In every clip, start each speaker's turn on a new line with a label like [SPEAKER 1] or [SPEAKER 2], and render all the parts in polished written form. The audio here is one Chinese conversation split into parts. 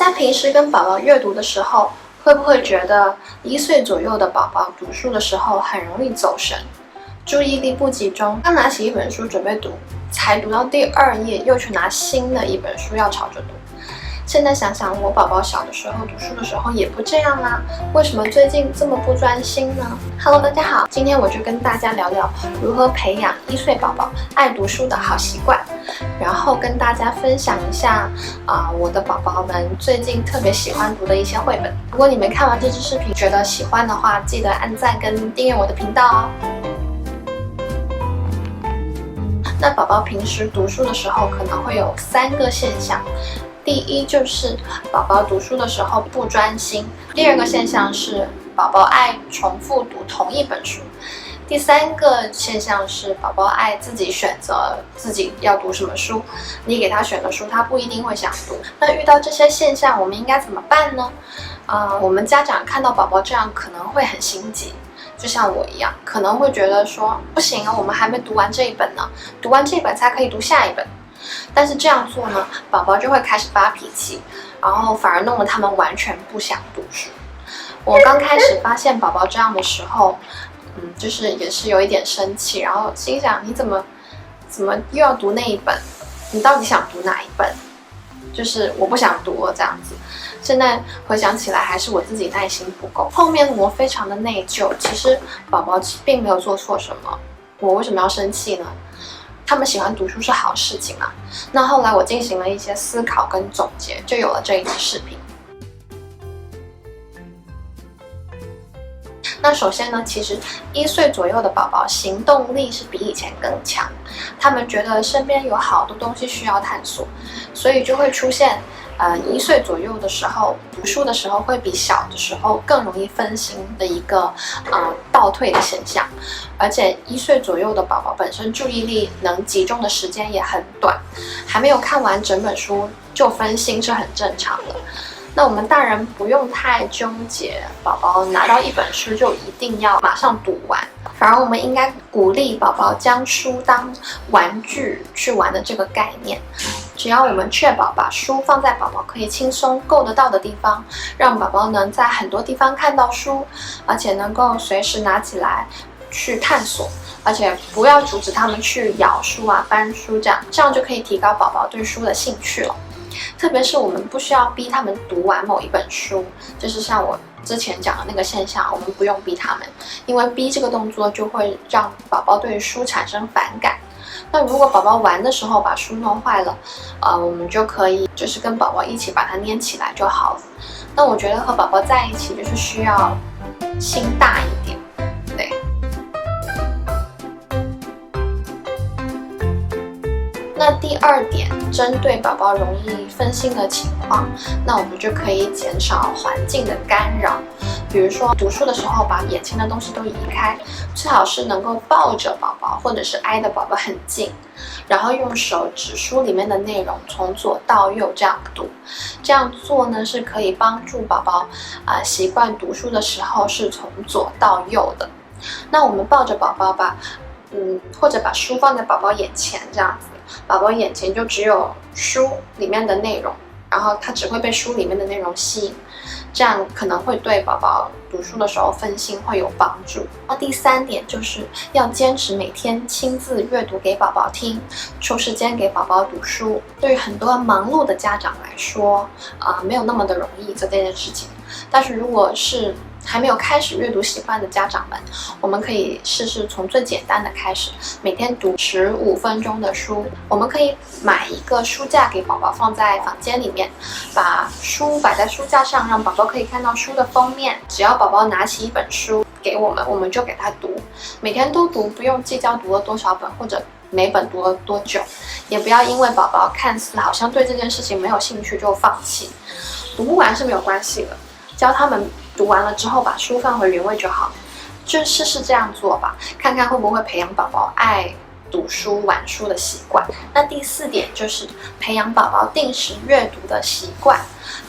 [SPEAKER 1] 家平时跟宝宝阅读的时候，会不会觉得1岁左右的宝宝读书的时候很容易走神，注意力不集中？刚拿起一本书准备读，才读到第2页，又去拿新的一本书要吵着读。现在想想，我宝宝小的时候读书的时候也不这样啊，为什么最近这么不专心呢 ？Hello， 大家好，今天我就跟大家聊聊如何培养1岁宝宝爱读书的好习惯，然后跟大家分享一下我的宝宝们最近特别喜欢读的一些绘本。如果你们看完这支视频觉得喜欢的话，记得按赞跟订阅我的频道哦。那宝宝平时读书的时候可能会有3个现象。第一就是宝宝读书的时候不专心，第2个现象是宝宝爱重复读同一本书，第3个现象是宝宝爱自己选择自己要读什么书，你给他选的书他不一定会想读。那遇到这些现象我们应该怎么办呢？我们家长看到宝宝这样可能会很心急，就像我一样，可能会觉得说不行啊，我们还没读完这一本呢，读完这一本才可以读下一本。但是这样做呢，宝宝就会开始发脾气，然后反而弄得他们完全不想读书。我刚开始发现宝宝这样的时候，就是也是有一点生气，然后心想你怎么又要读那一本？你到底想读哪一本？就是我不想读了这样子。现在回想起来，还是我自己耐心不够。后面我非常的内疚，其实宝宝并没有做错什么，我为什么要生气呢？他们喜欢读书是好事情啊。那后来我进行了一些思考跟总结，就有了这一支视频。那首先呢，其实1岁左右的宝宝行动力是比以前更强，他们觉得身边有好多东西需要探索，所以就会出现1岁左右的时候读书的时候会比小的时候更容易分心的一个倒退的现象。而且1岁左右的宝宝本身注意力能集中的时间也很短，还没有看完整本书就分心是很正常的。那我们大人不用太纠结宝宝拿到一本书就一定要马上读完，反而我们应该鼓励宝宝将书当玩具去玩的这个概念。只要我们确保把书放在宝宝可以轻松够得到的地方，让宝宝能在很多地方看到书，而且能够随时拿起来去探索，而且不要阻止他们去咬书翻书，这样就可以提高宝宝对书的兴趣了。特别是我们不需要逼他们读完某一本书，就是像我之前讲的那个现象，我们不用逼他们，因为逼这个动作就会让宝宝对书产生反感。那如果宝宝玩的时候把书弄坏了，我们就可以就是跟宝宝一起把它粘起来就好了。那我觉得和宝宝在一起就是需要心大一点，对。那第2点，针对宝宝容易分心的情况，那我们就可以减少环境的干扰。比如说读书的时候把眼前的东西都移开，最好是能够抱着宝宝或者是挨得宝宝很近，然后用手指书里面的内容从左到右这样读。这样做呢是可以帮助宝宝习惯读书的时候是从左到右的。那我们抱着宝宝或者把书放在宝宝眼前这样子，宝宝眼前就只有书里面的内容，然后他只会被书里面的内容吸引，这样可能会对宝宝读书的时候分心会有帮助。那第3点就是要坚持每天亲自阅读给宝宝听，抽时间给宝宝读书。对于很多忙碌的家长来说，没有那么的容易做这件事情。但是如果是还没有开始阅读习惯的家长们，我们可以试试从最简单的开始，每天读15分钟的书。我们可以买一个书架给宝宝放在房间里面，把书摆在书架上，让宝宝可以看到书的封面。只要宝宝拿起一本书给我们，我们就给他读，每天都读，不用计较读了多少本或者每本读了多久，也不要因为宝宝看似好像对这件事情没有兴趣就放弃。读不完是没有关系的，教他们读完了之后把书放回原位就好，就试试这样做吧，看看会不会培养宝宝爱读书玩书的习惯。那第4点就是培养宝宝定时阅读的习惯，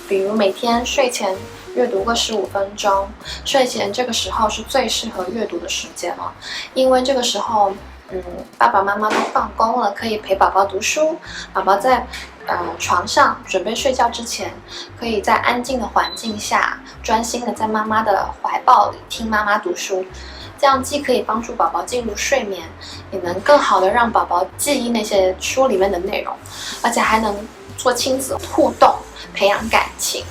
[SPEAKER 1] 比如每天睡前阅读个15分钟，睡前这个时候是最适合阅读的时间了，因为这个时候爸爸妈妈都放工了，可以陪宝宝读书，宝宝在床上准备睡觉之前，可以在安静的环境下，专心的在妈妈的怀抱里听妈妈读书。这样既可以帮助宝宝进入睡眠，也能更好的让宝宝记忆那些书里面的内容，而且还能做亲子互动，培养感情。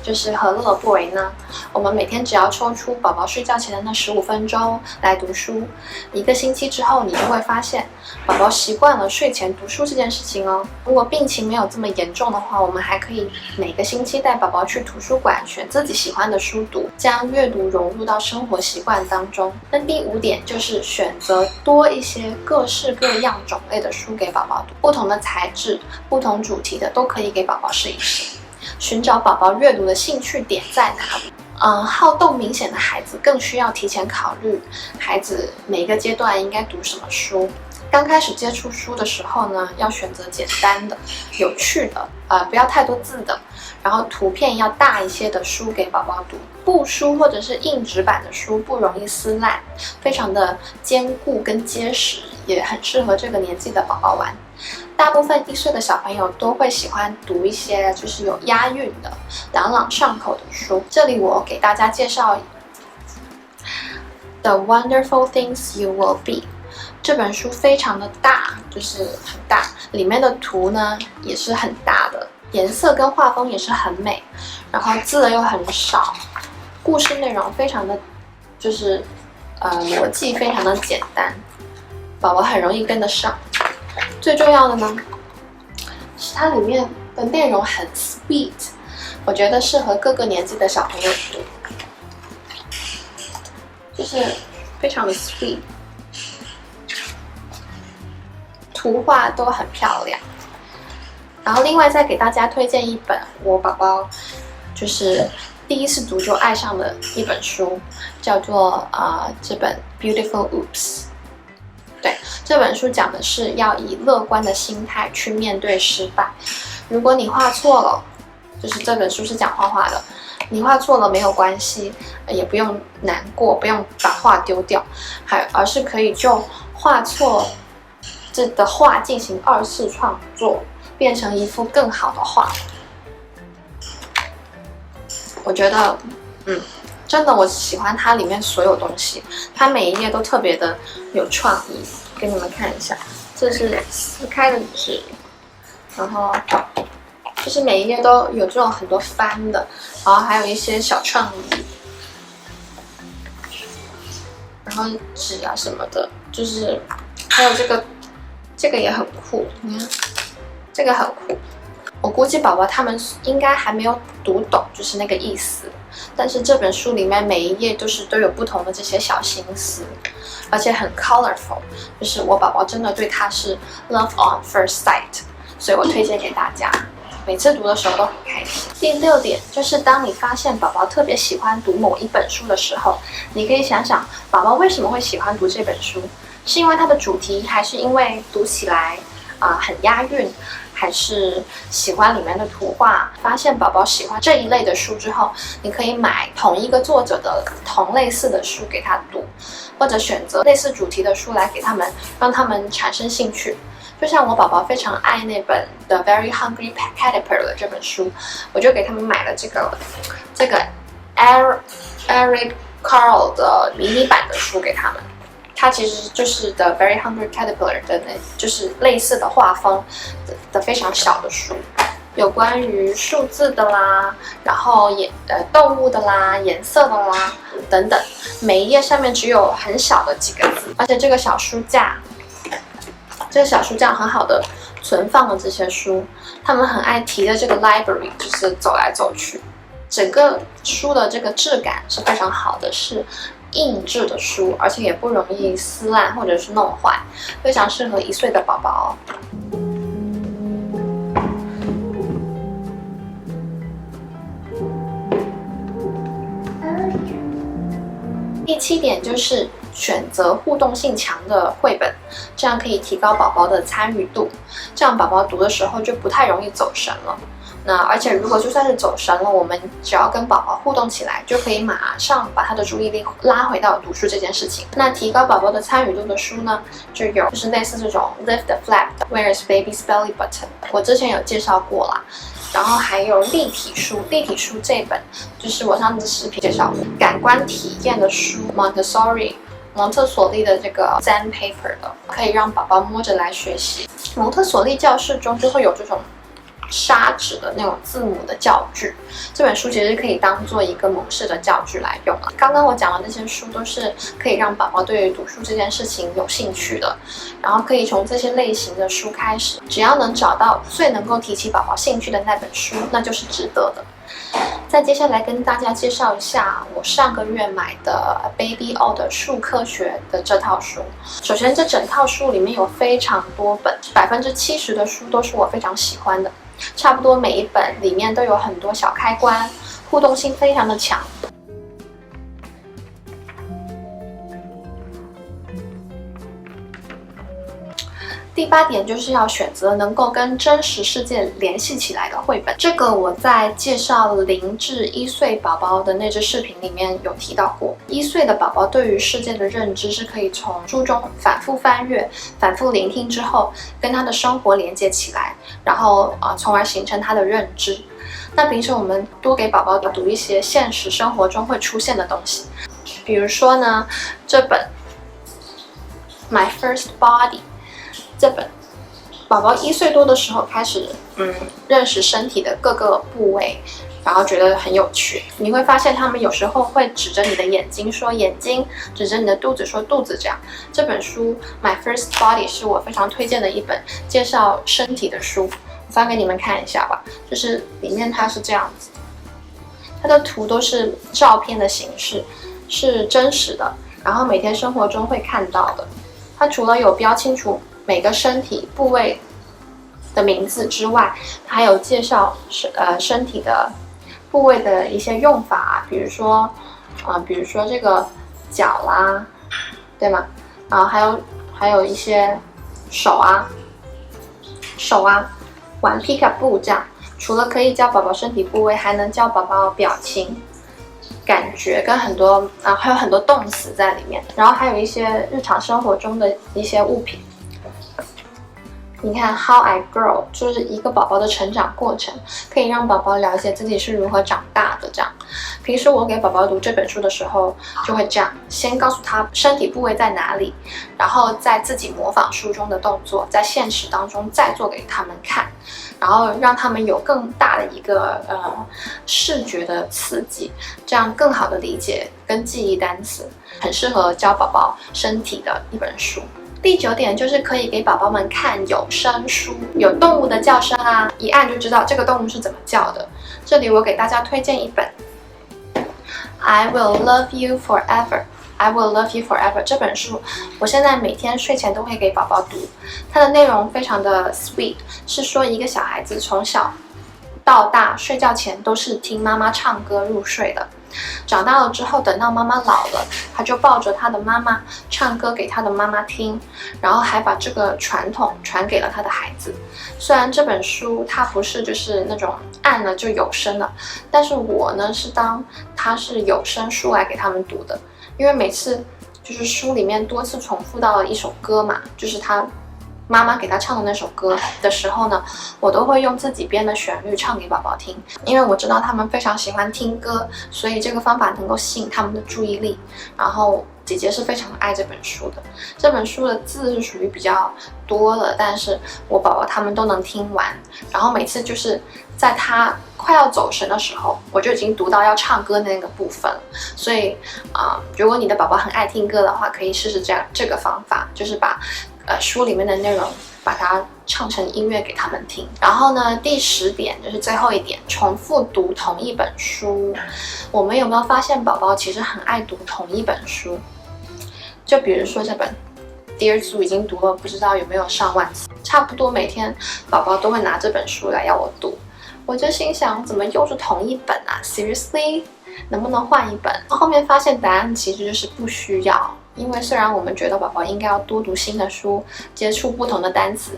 [SPEAKER 1] 就是何乐而不为呢？我们每天只要抽出宝宝睡觉前的那15分钟来读书，1个星期之后，你就会发现宝宝习惯了睡前读书这件事情哦。如果病情没有这么严重的话，我们还可以每个星期带宝宝去图书馆选自己喜欢的书读，将阅读融入到生活习惯当中。那第5点就是选择多一些各式各样种类的书给宝宝读，不同的材质、不同主题的都可以给宝宝试一试。寻找宝宝阅读的兴趣点在哪里？好动明显的孩子更需要提前考虑孩子每个阶段应该读什么书。刚开始接触书的时候呢，要选择简单的、有趣的，不要太多字的，然后图片要大一些的书给宝宝读。布书或者是硬纸板的书不容易撕烂，非常的坚固跟结实，也很适合这个年纪的宝宝玩。大部分1岁的小朋友都会喜欢读一些就是有押韵的、朗朗上口的书。这里我给大家介绍《The Wonderful Things You Will Be》。这本书非常的大，就是很大，里面的图呢也是很大的，颜色跟画风也是很美，然后字又很少，故事内容非常的就是逻辑非常的简单，宝宝很容易跟得上。最重要的呢是它里面的内容很 sweet， 我觉得适合各个年纪的小朋友读，就是非常的 sweet， 图画都很漂亮。然后另外再给大家推荐一本我宝宝就是第1次读就爱上的一本书，叫做这本 Beautiful Oops。对，这本书讲的是要以乐观的心态去面对失败。如果你画错了，就是这本书是讲画画的，你画错了没有关系，也不用难过，不用把画丢掉，而是可以就画错这的画进行2次创作，变成一幅更好的画。我觉得，真的，我喜欢它里面所有东西，它每一页都特别的有创意。给你们看一下，这是撕开的纸，然后就是每一页都有这种很多翻的，然后还有一些小创意，然后纸啊什么的，就是还有这个也很酷，你看这个很酷。我估计宝宝他们应该还没有读懂，就是那个意思。但是这本书里面每一页都有不同的这些小心思，而且很 colorful， 就是我宝宝真的对它是 love on first sight， 所以我推荐给大家，每次读的时候都很开心。第6点就是当你发现宝宝特别喜欢读某一本书的时候，你可以想想宝宝为什么会喜欢读这本书，是因为它的主题，还是因为读起来很押韵，还是喜欢里面的图画。发现宝宝喜欢这一类的书之后，你可以买同一个作者的同类似的书给他读，或者选择类似主题的书来给他们，让他们产生兴趣。就像我宝宝非常爱那本《The Very Hungry Caterpillar》这本书，我就给他们买了这个 Eric Carle 的迷你版的书给他们。它其实就是《The Very Hungry Caterpillar》的就是类似的画风的非常小的书，有关于数字的啦，然后动物的啦，颜色的啦等等，每一页上面只有很小的几个字，而且这个小书架很好的存放了这些书，他们很爱提的这个 library 就是走来走去，整个书的这个质感是非常好的，是硬质的书，而且也不容易撕烂或者是弄坏，非常适合1岁的宝宝哦。第7点就是选择互动性强的绘本，这样可以提高宝宝的参与度，这样宝宝读的时候就不太容易走神了。那而且如果就算是走神了，我们只要跟宝宝互动起来，就可以马上把他的注意力拉回到读书这件事情。那提高宝宝的参与度的书呢，就是类似这种 Lift the Flap，Where is Baby's Belly Button？ 我之前有介绍过啦。然后还有立体书，立体书这本就是我上次视频介绍感官体验的书 ，Montessori。蒙特梭利的这个 Sandpaper 的，可以让宝宝摸着来学习。蒙特梭利教室中就会有这种砂纸的那种字母的教具，这本书其实可以当做一个蒙氏的教具来用了。刚刚我讲的那些书都是可以让宝宝对于读书这件事情有兴趣的，然后可以从这些类型的书开始，只要能找到最能够提起宝宝兴趣的那本书，那就是值得的。再接下来跟大家介绍一下我上个月买的 Baby O 的数科学的这套书。首先，这整套书里面有非常多本，70%的书都是我非常喜欢的，差不多每一本里面都有很多小开关，互动性非常的强。第8点就是要选择能够跟真实世界联系起来的绘本。这个我在介绍0至1岁宝宝的那支视频里面有提到过。1岁的宝宝对于世界的认知是可以从书中反复翻阅、反复聆听之后，跟他的生活连接起来，然后从而形成他的认知。那平时我们多给宝宝读一些现实生活中会出现的东西，比如说呢，这本《My First Body》。这本宝宝1岁多的时候开始，认识身体的各个部位，然后觉得很有趣。你会发现他们有时候会指着你的眼睛说眼睛，指着你的肚子说肚子这样。这本书《My First Body》是我非常推荐的一本介绍身体的书，我翻给你们看一下吧。就是里面它是这样子，它的图都是照片的形式，是真实的，然后每天生活中会看到的。它除了有标清楚每个身体部位的名字之外，它还有介绍身体的部位的一些用法，比如说这个脚啦，对吗？然后还有一些手啊，玩皮卡布这样。除了可以教宝宝身体部位，还能教宝宝表情、感觉跟还有很多动词在里面。然后还有一些日常生活中的一些物品。你看 How I Grow 就是一个宝宝的成长过程，可以让宝宝了解自己是如何长大的。这样，平时我给宝宝读这本书的时候，就会这样，先告诉他身体部位在哪里，然后再自己模仿书中的动作，在现实当中再做给他们看，然后让他们有更大的一个视觉的刺激，这样更好的理解跟记忆单词，很适合教宝宝身体的一本书。第9点就是可以给宝宝们看有声书，有动物的叫声啊，一按就知道这个动物是怎么叫的。这里我给大家推荐一本 I Will Love You Forever。I Will Love You Forever 这本书，我现在每天睡前都会给宝宝读。它的内容非常的 sweet， 是说一个小孩子从小到大睡觉前都是听妈妈唱歌入睡的。长大了之后，等到妈妈老了，他就抱着他的妈妈唱歌给他的妈妈听，然后还把这个传统传给了他的孩子。虽然这本书它不是就是那种按了就有声了，但是我呢是当它是有声书来给他们读的，因为每次就是书里面多次重复到了一首歌嘛，就是他妈妈给他唱的那首歌的时候呢，我都会用自己编的旋律唱给宝宝听，因为我知道他们非常喜欢听歌，所以这个方法能够吸引他们的注意力。然后姐姐是非常爱这本书的，这本书的字是属于比较多的，但是我宝宝他们都能听完。然后每次就是在他快要走神的时候，我就已经读到要唱歌的那个部分了。所以如果你的宝宝很爱听歌的话，可以试试这个方法，就是把书里面的内容把它唱成音乐给他们听。然后呢，第10点就是最后一点，重复读同一本书。我们有没有发现宝宝其实很爱读同一本书？就比如说这本 Dear Zoo 已经读了不知道有没有上万次，差不多每天宝宝都会拿这本书来要我读。我就心想，怎么又是同一本啊 ？Seriously， 能不能换一本？后面发现答案其实就是不需要。因为虽然我们觉得宝宝应该要多读新的书，接触不同的单词，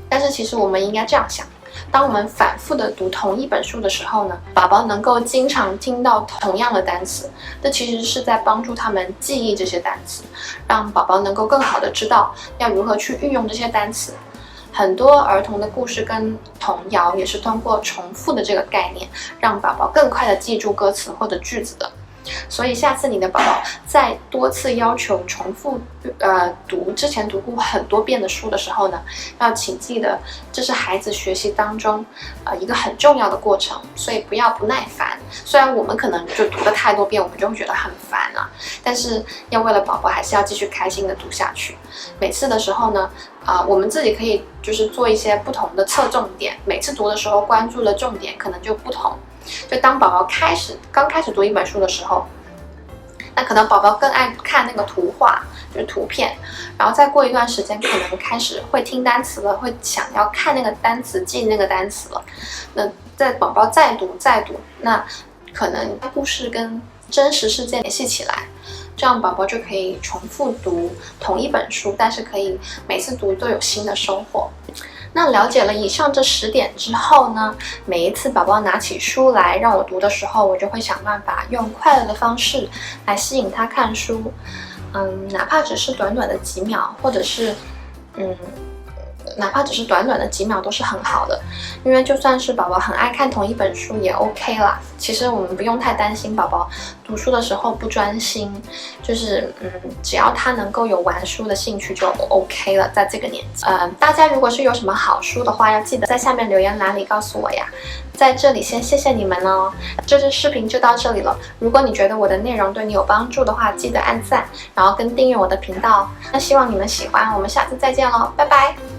[SPEAKER 1] 但是其实我们应该这样想：当我们反复的读同一本书的时候呢，宝宝能够经常听到同样的单词，这其实是在帮助他们记忆这些单词，让宝宝能够更好的知道要如何去运用这些单词。很多儿童的故事跟童谣也是通过重复的这个概念，让宝宝更快的记住歌词或者句子的。所以下次你的宝宝在多次要求重复读之前读过很多遍的书的时候呢，要请记得这是孩子学习当中一个很重要的过程，所以不要不耐烦。虽然我们可能就读了太多遍，我们就会觉得很烦了，但是要为了宝宝还是要继续开心的读下去。每次的时候呢，我们自己可以就是做一些不同的侧重点，每次读的时候关注的重点可能就不同。就当宝宝刚开始读一本书的时候，那可能宝宝更爱看那个图画，就是图片，然后再过一段时间可能开始会听单词了，会想要看那个单词，记那个单词了。那在宝宝再读，那可能故事跟真实事件联系起来，这样宝宝就可以重复读同一本书，但是可以每次读都有新的收获。那了解了以上这10点之后呢，每一次宝宝拿起书来让我读的时候，我就会想办法用快乐的方式来吸引他看书。哪怕只是短短的几秒，或者是哪怕只是短短的几秒都是很好的，因为就算是宝宝很爱看同一本书也 OK 啦。其实我们不用太担心宝宝读书的时候不专心，就是只要他能够有玩书的兴趣就 OK 了，在这个年纪。大家如果是有什么好书的话，要记得在下面留言栏里告诉我呀。在这里先谢谢你们哦，这支视频就到这里了。如果你觉得我的内容对你有帮助的话，记得按赞，然后跟订阅我的频道。那希望你们喜欢，我们下次再见喽，拜拜。